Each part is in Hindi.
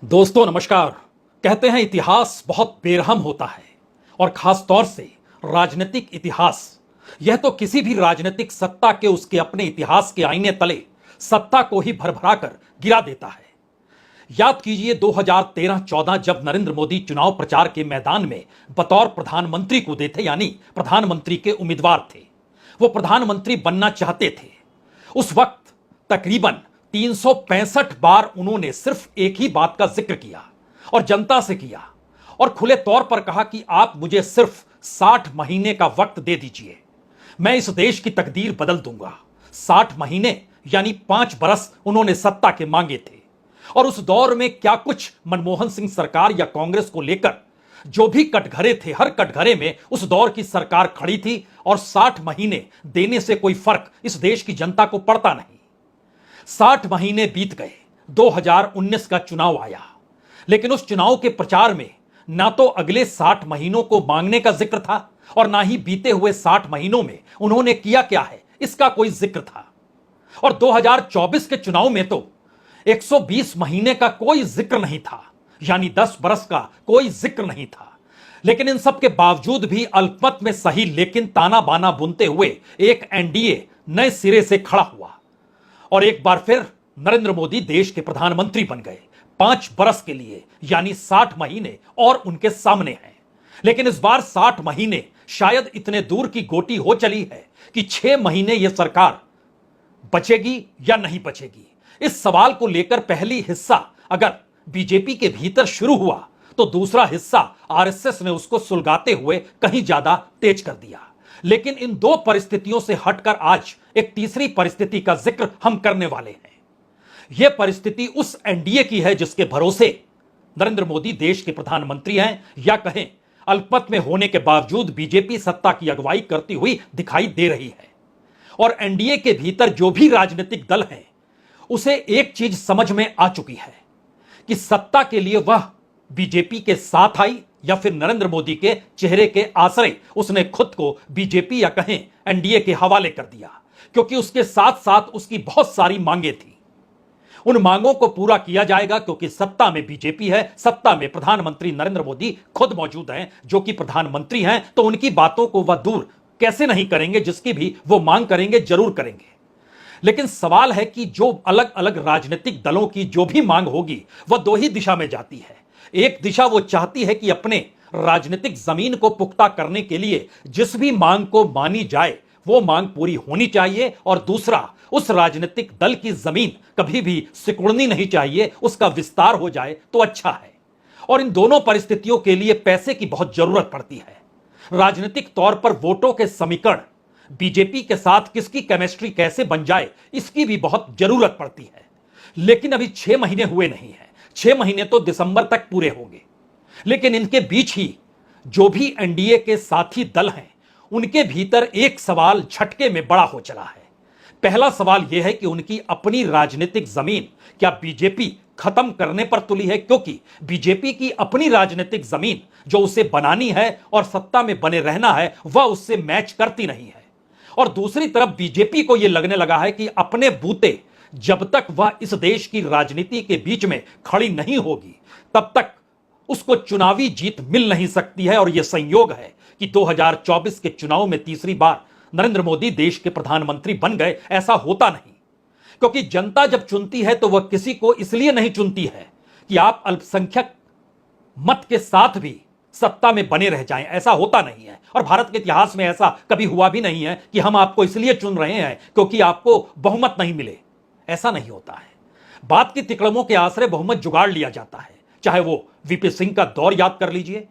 दोस्तों नमस्कार। कहते हैं इतिहास बहुत बेरहम होता है और खास तौर से राजनीतिक इतिहास। यह तो किसी भी राजनीतिक सत्ता के उसके अपने इतिहास के आईने तले सत्ता को ही भरभरा कर गिरा देता है। याद कीजिए 2013-14 जब नरेंद्र मोदी चुनाव प्रचार के मैदान में बतौर प्रधानमंत्री कूदे थे, यानी प्रधानमंत्री के उम्मीदवार थे। वो प्रधानमंत्री बनना चाहते थे। उस वक्त तकरीबन 365 बार उन्होंने सिर्फ एक ही बात का जिक्र किया और जनता से किया और खुले तौर पर कहा कि आप मुझे सिर्फ 60 महीने का वक्त दे दीजिए, मैं इस देश की तकदीर बदल दूंगा। 60 महीने यानी 5 बरस उन्होंने सत्ता के मांगे थे। और उस दौर में क्या कुछ मनमोहन सिंह सरकार या कांग्रेस को लेकर जो भी कटघरे थे, हर कटघरे में उस दौर की सरकार खड़ी थी और 60 महीने देने से कोई फर्क इस देश की जनता को पड़ता नहीं। 60 महीने बीत गए, 2019 का चुनाव आया, लेकिन उस चुनाव के प्रचार में ना तो अगले 60 महीनों को मांगने का जिक्र था और ना ही बीते हुए 60 महीनों में उन्होंने किया क्या है इसका कोई जिक्र था। और 2024 के चुनाव में तो 120 महीने का कोई जिक्र नहीं था, यानी 10 बरस का कोई जिक्र नहीं था। लेकिन इन सब के बावजूद भी अल्पमत में सही लेकिन ताना बाना बुनते हुए एक एनडीए नए सिरे से खड़ा हुआ और एक बार फिर नरेंद्र मोदी देश के प्रधानमंत्री बन गए 5 बरस के लिए, यानी 60 महीने और उनके सामने हैं। लेकिन इस बार 60 महीने शायद इतने दूर की गोटी हो चली है कि 6 महीने यह सरकार बचेगी या नहीं बचेगी। इस सवाल को लेकर पहली हिस्सा अगर बीजेपी के भीतर शुरू हुआ तो दूसरा हिस्सा आरएसएस ने उसको सुलगाते हुए कहीं ज्यादा तेज कर दिया। लेकिन इन दो परिस्थितियों से हटकर आज एक तीसरी परिस्थिति का जिक्र हम करने वाले हैं। यह परिस्थिति उस एनडीए की है जिसके भरोसे नरेंद्र मोदी देश के प्रधानमंत्री हैं, या कहें अल्पमत में होने के बावजूद बीजेपी सत्ता की अगुवाई करती हुई दिखाई दे रही है। और एनडीए के भीतर जो भी राजनीतिक दल हैं उसे एक चीज समझ में आ चुकी है कि सत्ता के लिए वह बीजेपी के साथ आई या फिर नरेंद्र मोदी के चेहरे के आश्रय उसने खुद को बीजेपी या कहें एनडीए के हवाले कर दिया, क्योंकि उसके साथ साथ उसकी बहुत सारी मांगे थी। उन मांगों को पूरा किया जाएगा क्योंकि सत्ता में बीजेपी है, सत्ता में प्रधानमंत्री नरेंद्र मोदी खुद मौजूद हैं, जो कि प्रधानमंत्री हैं, तो उनकी बातों को वह दूर कैसे नहीं करेंगे, जिसकी भी वो मांग करेंगे जरूर करेंगे। लेकिन सवाल है कि जो अलग अलग राजनीतिक दलों की जो भी मांग होगी वह दो ही दिशा में जाती है। एक दिशा वो चाहती है कि अपने राजनीतिक जमीन को पुख्ता करने के लिए जिस भी मांग को मानी जाए वो मांग पूरी होनी चाहिए, और दूसरा उस राजनीतिक दल की जमीन कभी भी सिकुड़नी नहीं चाहिए, उसका विस्तार हो जाए तो अच्छा है। और इन दोनों परिस्थितियों के लिए पैसे की बहुत जरूरत पड़ती है। राजनीतिक तौर पर वोटों के समीकरण, बीजेपी के साथ किसकी केमिस्ट्री कैसे बन जाए, इसकी भी बहुत जरूरत पड़ती है। लेकिन अभी 6 महीने हुए नहीं है, 6 महीने तो दिसंबर तक पूरे होंगे। लेकिन इनके बीच ही जो भी एनडीए के साथी दल हैं उनके भीतर एक सवाल झटके में बड़ा हो चला है। पहला सवाल यह है कि उनकी अपनी राजनीतिक जमीन क्या बीजेपी खत्म करने पर तुली है, क्योंकि बीजेपी की अपनी राजनीतिक जमीन जो उसे बनानी है और सत्ता में बने रहना है वह उससे मैच करती नहीं है। और दूसरी तरफ बीजेपी को यह लगने लगा है कि अपने बूते जब तक वह इस देश की राजनीति के बीच में खड़ी नहीं होगी तब तक उसको चुनावी जीत मिल नहीं सकती है। और यह संयोग है कि 2024 के चुनाव में तीसरी बार नरेंद्र मोदी देश के प्रधानमंत्री बन गए। ऐसा होता नहीं, क्योंकि जनता जब चुनती है तो वह किसी को इसलिए नहीं चुनती है कि आप अल्पसंख्यक मत के साथ भी सत्ता में बने रह जाएं, ऐसा होता नहीं है। और भारत के इतिहास में ऐसा कभी हुआ भी नहीं है कि हम आपको इसलिए चुन रहे हैं क्योंकि आपको बहुमत नहीं मिले, ऐसा नहीं होता है। बात की तिकड़मों के आश्रय बहुमत जुगाड़ लिया जाता है। चाहे वो वीपी सिंह का दौर याद कर लीजिए,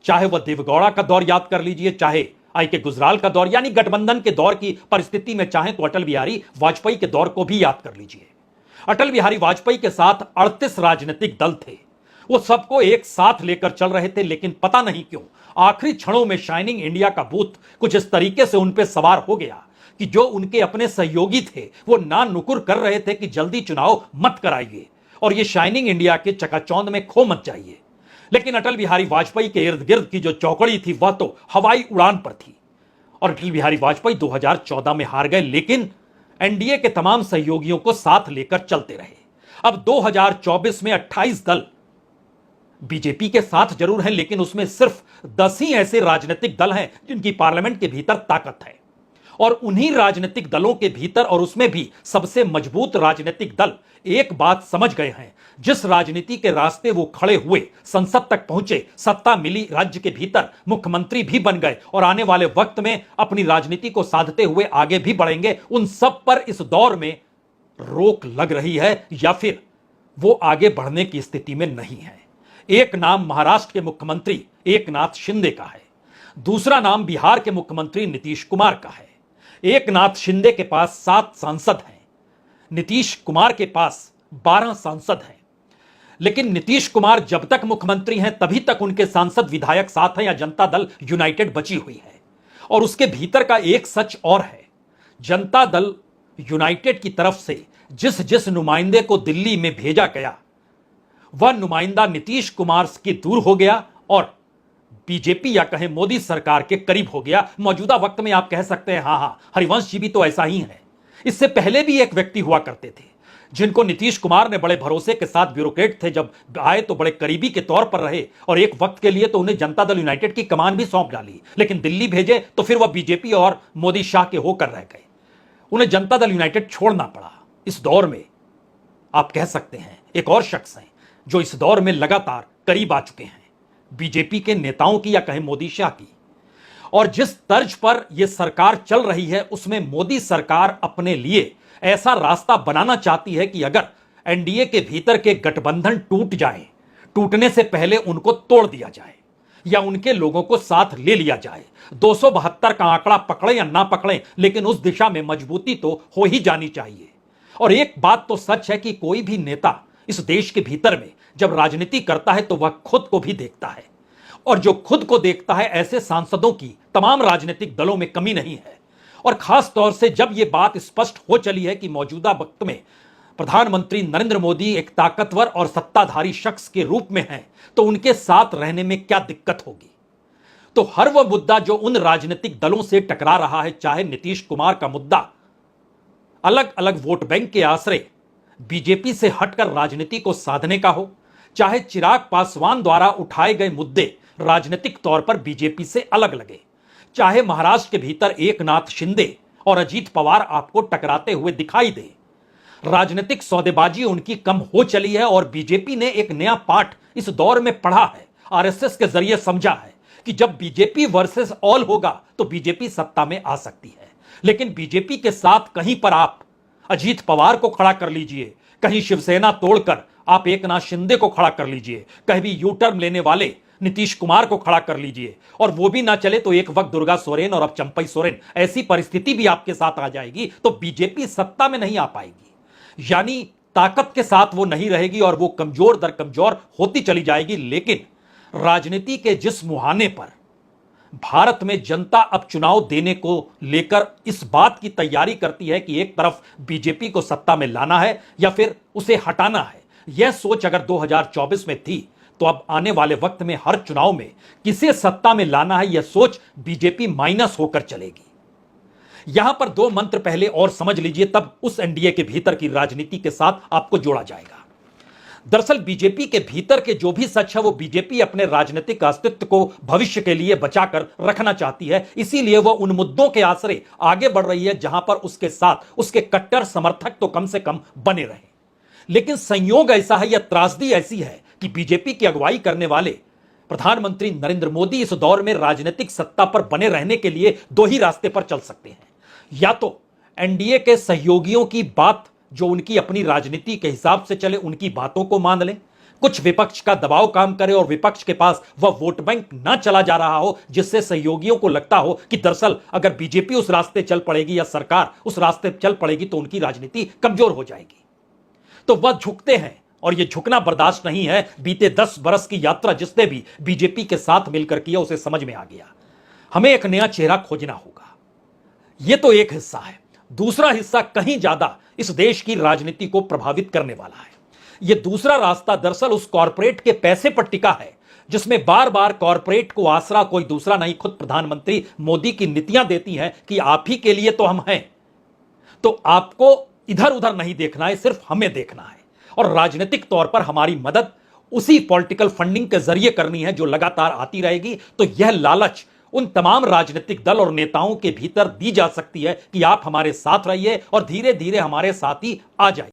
चाहे वह देवगौड़ा का दौर याद कर लीजिए, चाहे आई के गुजराल का दौर, यानी गठबंधन के दौर की परिस्थिति में चाहे तो अटल बिहारी वाजपेयी के दौर को भी याद कर लीजिए। अटल बिहारी वाजपेयी के साथ 38 राजनीतिक दल थे, वो सबको एक साथ लेकर चल रहे थे। लेकिन पता नहीं क्यों आखिरी क्षणों में शाइनिंग इंडिया का भूत कुछ इस तरीके से उन पे सवार हो गया कि जो उनके अपने सहयोगी थे वो ना नुकुर कर रहे थे कि जल्दी चुनाव मत कराइए और ये शाइनिंग इंडिया के चकाचौंध में खो मत जाइए। लेकिन अटल बिहारी वाजपेयी के इर्द गिर्द की जो चौकड़ी थी वह तो हवाई उड़ान पर थी और अटल बिहारी वाजपेयी 2014 में हार गए, लेकिन एनडीए के तमाम सहयोगियों को साथ लेकर चलते रहे। अब 2024 में 28 दल बीजेपी के साथ जरूर हैं, लेकिन उसमें सिर्फ 10 ही ऐसे राजनीतिक दल हैं जिनकी पार्लियामेंट के भीतर ताकत है। और उन्हीं राजनीतिक दलों के भीतर, और उसमें भी सबसे मजबूत राजनीतिक दल एक बात समझ गए हैं, जिस राजनीति के रास्ते वो खड़े हुए, संसद तक पहुंचे, सत्ता मिली, राज्य के भीतर मुख्यमंत्री भी बन गए और आने वाले वक्त में अपनी राजनीति को साधते हुए आगे भी बढ़ेंगे, उन सब पर इस दौर में रोक लग रही है या फिर वो आगे बढ़ने की स्थिति में नहीं है। एक नाम महाराष्ट्र के मुख्यमंत्री एकनाथ शिंदे का है, दूसरा नाम बिहार के मुख्यमंत्री नीतीश कुमार का है। एकनाथ शिंदे के पास 7 सांसद हैं, नीतीश कुमार के पास 12 सांसद हैं। लेकिन नीतीश कुमार जब तक मुख्यमंत्री हैं तभी तक उनके सांसद विधायक साथ हैं या जनता दल यूनाइटेड बची हुई है। और उसके भीतर का एक सच और है, जनता दल यूनाइटेड की तरफ से जिस जिस नुमाइंदे को दिल्ली में भेजा गया वह नुमाइंदा नीतीश कुमार के दूर हो गया और बीजेपी या कहें मोदी सरकार के करीब हो गया। मौजूदा वक्त में आप कह सकते हैं हां, हरिवंश जी भी तो ऐसा ही है। इससे पहले भी एक व्यक्ति हुआ करते थे जिनको नीतीश कुमार ने बड़े भरोसे के साथ, ब्यूरोक्रेट थे, जब आए तो बड़े करीबी के तौर पर रहे और एक वक्त के लिए तो उन्हें जनता दल यूनाइटेड की कमान भी सौंप डाली, लेकिन दिल्ली भेजे तो फिर वह बीजेपी और मोदी शाह के होकर रह गए। उन्हें जनता दल यूनाइटेड छोड़ना पड़ा। इस दौर में आप कह सकते हैं एक और शख्स हैं जो इस दौर में लगातार करीब आ चुके हैं बीजेपी के नेताओं की या कहें मोदी शाह की। और जिस तर्ज पर यह सरकार चल रही है उसमें मोदी सरकार अपने लिए ऐसा रास्ता बनाना चाहती है कि अगर एनडीए के भीतर के गठबंधन टूट जाए, टूटने से पहले उनको तोड़ दिया जाए या उनके लोगों को साथ ले लिया जाए। 272 का आंकड़ा पकड़े या ना पकड़े, लेकिन उस दिशा में मजबूती तो हो ही जानी चाहिए। और एक बात तो सच है कि कोई भी नेता इस देश के भीतर में जब राजनीति करता है तो वह खुद को भी देखता है, और जो खुद को देखता है ऐसे सांसदों की तमाम राजनीतिक दलों में कमी नहीं है। और खास तौर से जब यह बात स्पष्ट हो चली है कि मौजूदा वक्त में प्रधानमंत्री नरेंद्र मोदी एक ताकतवर और सत्ताधारी शख्स के रूप में हैं, तो उनके साथ रहने में क्या दिक्कत होगी। तो हर वह मुद्दा जो उन राजनीतिक दलों से टकरा रहा है, चाहे नीतीश कुमार का मुद्दा अलग अलग वोट बैंक के आश्रय बीजेपी से हटकर राजनीति को साधने का हो, चाहे चिराग पासवान द्वारा उठाए गए मुद्दे राजनीतिक तौर पर बीजेपी से अलग लगे, चाहे महाराष्ट्र के भीतर एकनाथ शिंदे और अजीत पवार आपको टकराते हुए दिखाई दे, राजनीतिक सौदेबाजी उनकी कम हो चली है। और बीजेपी ने एक नया पाठ इस दौर में पढ़ा है, आरएसएस के जरिए समझा है कि जब बीजेपी वर्सेस ऑल होगा तो बीजेपी सत्ता में आ सकती है। लेकिन बीजेपी के साथ कहीं पर आप अजीत पवार को खड़ा कर लीजिए, कहीं शिवसेना तोड़कर आप एकनाथ शिंदे को खड़ा कर लीजिए, कहीं यू टर्न लेने वाले नीतीश कुमार को खड़ा कर लीजिए, और वो भी ना चले तो एक वक्त दुर्गा सोरेन और अब चंपई सोरेन, ऐसी परिस्थिति भी आपके साथ आ जाएगी तो बीजेपी सत्ता में नहीं आ पाएगी। यानी ताकत के साथ वो नहीं रहेगी और वो कमजोर दर कमजोर होती चली जाएगी। लेकिन राजनीति के जिस मुहाने पर भारत में जनता अब चुनाव देने को लेकर इस बात की तैयारी करती है कि एक तरफ बीजेपी को सत्ता में लाना है या फिर उसे हटाना है, यह सोच अगर 2024 में थी तो अब आने वाले वक्त में हर चुनाव में किसे सत्ता में लाना है, यह सोच बीजेपी माइनस होकर चलेगी। यहां पर 2 मंत्र पहले और समझ लीजिए, तब उस एनडीए के भीतर की राजनीति के साथ आपको जोड़ा जाएगा। दरअसल बीजेपी के भीतर के जो भी सच है वो बीजेपी अपने राजनीतिक अस्तित्व को भविष्य के लिए बचाकर रखना चाहती है, इसीलिए वह उन मुद्दों के आश्रय आगे बढ़ रही है जहां पर उसके साथ उसके कट्टर समर्थक तो कम से कम बने रहे। लेकिन संयोग ऐसा है या त्रासदी ऐसी है कि बीजेपी की अगुवाई करने वाले प्रधानमंत्री नरेंद्र मोदी इस दौर में राजनीतिक सत्ता पर बने रहने के लिए 2 ही रास्ते पर चल सकते हैं। या तो एनडीए के सहयोगियों की बात जो उनकी अपनी राजनीति के हिसाब से चले, उनकी बातों को मान लें, कुछ विपक्ष का दबाव काम करे और विपक्ष के पास वह वोट बैंक ना चला जा रहा हो जिससे सहयोगियों को लगता हो कि दरअसल अगर बीजेपी उस रास्ते चल पड़ेगी या सरकार उस रास्ते चल पड़ेगी तो उनकी राजनीति कमजोर हो जाएगी। तो वह झुकते हैं और यह झुकना बर्दाश्त नहीं है। बीते 10 बरस की यात्रा जिसने भी बीजेपी के साथ मिलकर किया उसे समझ में आ गया, हमें एक नया चेहरा खोजना होगा। यह तो एक हिस्सा है। दूसरा हिस्सा कहीं ज्यादा इस देश की राजनीति को प्रभावित करने वाला है। यह दूसरा रास्ता दरअसल उस कॉरपोरेट के पैसे पर टिका है जिसमें बार बार कॉरपोरेट को आसरा कोई दूसरा नहीं, खुद प्रधानमंत्री मोदी की नीतियां देती हैं कि आप ही के लिए तो हम हैं, तो आपको इधर उधर नहीं देखना है, सिर्फ हमें देखना है और राजनीतिक तौर पर हमारी मदद उसी पॉलिटिकल फंडिंग के जरिए करनी है जो लगातार आती रहेगी, तो यह लालच उन तमाम राजनीतिक दल और नेताओं के भीतर दी जा सकती है कि आप हमारे साथ रहिए और धीरे धीरे हमारे साथ ही आ जाइए।